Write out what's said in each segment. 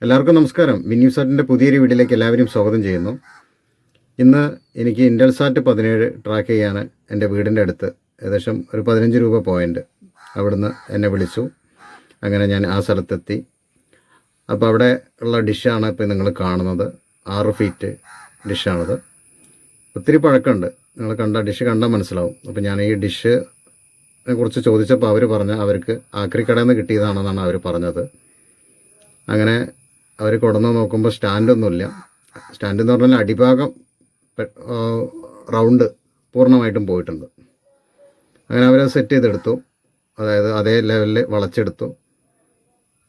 എല്ലാവർക്കും നമസ്കാരം. മിന്യൂസാറ്റിൻ്റെ പുതിയൊരു വീഡിയോയിലേക്ക് എല്ലാവരും സ്വാഗതം ചെയ്യുന്നു. ഇന്ന് എനിക്ക് ഇൻറ്റൽസാറ്റ് 17 ട്രാക്ക് ചെയ്യാൻ എൻ്റെ വീടിൻ്റെ അടുത്ത് ഏകദേശം ഒരു 15 രൂപ പോയിൻ്റ് അവിടുന്ന് എന്നെ വിളിച്ചു. അങ്ങനെ ഞാൻ ആ സ്ഥലത്തെത്തി. അപ്പോൾ അവിടെ ഉള്ള ഡിഷാണ് ഇപ്പോൾ നിങ്ങൾ കാണുന്നത്. 6 ഫീറ്റ് ഡിഷാണത്. ഒത്തിരി പഴക്കമുണ്ട്. നിങ്ങൾ ഡിഷ് കണ്ടാൽ മനസ്സിലാവും. അപ്പോൾ ഞാൻ ഈ ഡിഷിനെ കുറിച്ച് ചോദിച്ചപ്പോൾ അവർ അവർക്ക് ആക്രിക്കടയിൽ നിന്ന് കിട്ടിയതാണെന്നാണ് അവർ പറഞ്ഞത്. അങ്ങനെ അവർ കൊണ്ടുവന്ന് നോക്കുമ്പോൾ സ്റ്റാൻഡൊന്നുമില്ല. സ്റ്റാൻഡ് എന്ന് പറഞ്ഞാൽ അടിഭാഗം റൗണ്ട് പൂർണ്ണമായിട്ടും പോയിട്ടുണ്ട്. അങ്ങനെ അവരത് സെറ്റ് ചെയ്തെടുത്തു. അതായത് അതേ ലെവലിൽ വളച്ചെടുത്തു.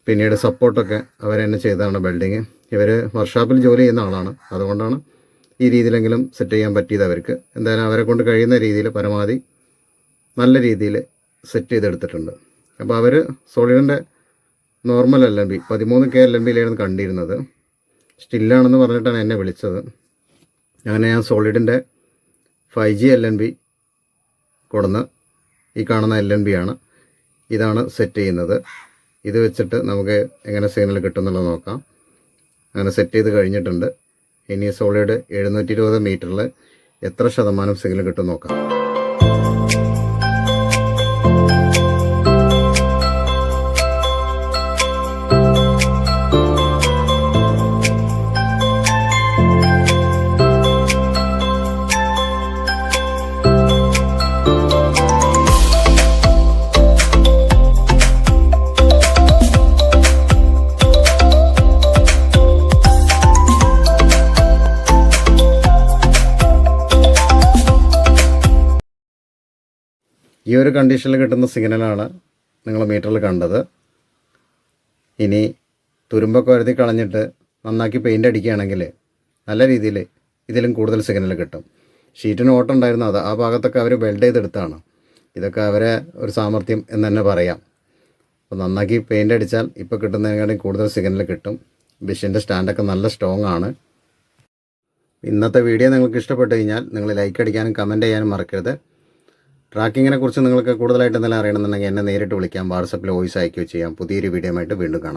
പിന്നീട് സപ്പോർട്ടൊക്കെ അവരെന്നെ ചെയ്തതാണ് ബിൽഡിങ്. ഇവർ വർക്ക്ഷോപ്പിൽ ജോലി ചെയ്യുന്ന ആളാണ്. അതുകൊണ്ടാണ് ഈ രീതിയിലെങ്കിലും സെറ്റ് ചെയ്യാൻ പറ്റിയത് അവർക്ക്. എന്തായാലും അവരെ കൊണ്ട് കഴിയുന്ന രീതിയിൽ പരമാവധി നല്ല രീതിയിൽ സെറ്റ് ചെയ്തെടുത്തിട്ടുണ്ട്. അപ്പോൾ അവർ സോളിഡിൻ്റെ നോർമൽ LNB 13K LNBയിലായിരുന്നു കണ്ടിരുന്നത്. സ്റ്റില്ലാണെന്ന് പറഞ്ഞിട്ടാണ് എന്നെ വിളിച്ചത്. അങ്ങനെ ഞാൻ സോളിഡിൻ്റെ 5G LNB കൊടുന്ന് ഈ കാണുന്ന LNB ആണ്. ഇതാണ് സെറ്റ് ചെയ്യുന്നത്. ഇത് വെച്ചിട്ട് നമുക്ക് എങ്ങനെ സിഗ്നൽ കിട്ടുമെന്നുള്ളത് നോക്കാം. അങ്ങനെ സെറ്റ് ചെയ്ത് കഴിഞ്ഞിട്ടുണ്ട്. ഇനി സോളിഡ് 720 മീറ്ററിൽ എത്ര ശതമാനം സിഗ്നൽ കിട്ടും നോക്കാം. ഈ ഒരു കണ്ടീഷനിൽ കിട്ടുന്ന സിഗ്നലാണ് നിങ്ങൾ മീറ്ററിൽ കണ്ടത്. ഇനി തുരുമ്പൊക്കെ വരുത്തി കളഞ്ഞിട്ട് നന്നാക്കി പെയിൻ്റ് അടിക്കുകയാണെങ്കിൽ നല്ല രീതിയിൽ ഇതിലും കൂടുതൽ സിഗ്നൽ കിട്ടും. ഷീറ്റിന് ഓട്ടം ഉണ്ടായിരുന്നു. ആ ഭാഗത്തൊക്കെ അവർ വെൽഡ് ചെയ്തെടുത്താണ്. ഇതൊക്കെ അവരെ ഒരു സാമർഥ്യം എന്ന് തന്നെ പറയാം. അപ്പോൾ നന്നാക്കി പെയിൻ്റ് അടിച്ചാൽ ഇപ്പോൾ കിട്ടുന്നതിനേക്കാളും കൂടുതൽ സിഗ്നൽ കിട്ടും. ഡിഷിൻ്റെ സ്റ്റാൻഡൊക്കെ നല്ല സ്ട്രോങ് ആണ്. ഇന്നത്തെ വീഡിയോ നിങ്ങൾക്ക് ഇഷ്ടപ്പെട്ട് കഴിഞ്ഞാൽ നിങ്ങൾ ലൈക്ക് അടിക്കാനും കമൻറ്റ് ചെയ്യാനും മറക്കരുത്. ട്രാക്കിങ്ങിനെ കുറിച്ച് നിങ്ങൾക്ക് കൂടുതലായിട്ട് എന്തെങ്കിലും അറിയണമെന്നുണ്ടെങ്കിൽ എന്നെ നേരിട്ട് വിളിക്കാം. വാട്സപ്പിൽ വോയിസ് അയക്കുകയോ ചെയ്യാം. പുതിയൊരു വീഡിയോ ആയിട്ട് വീണ്ടും കാണാം.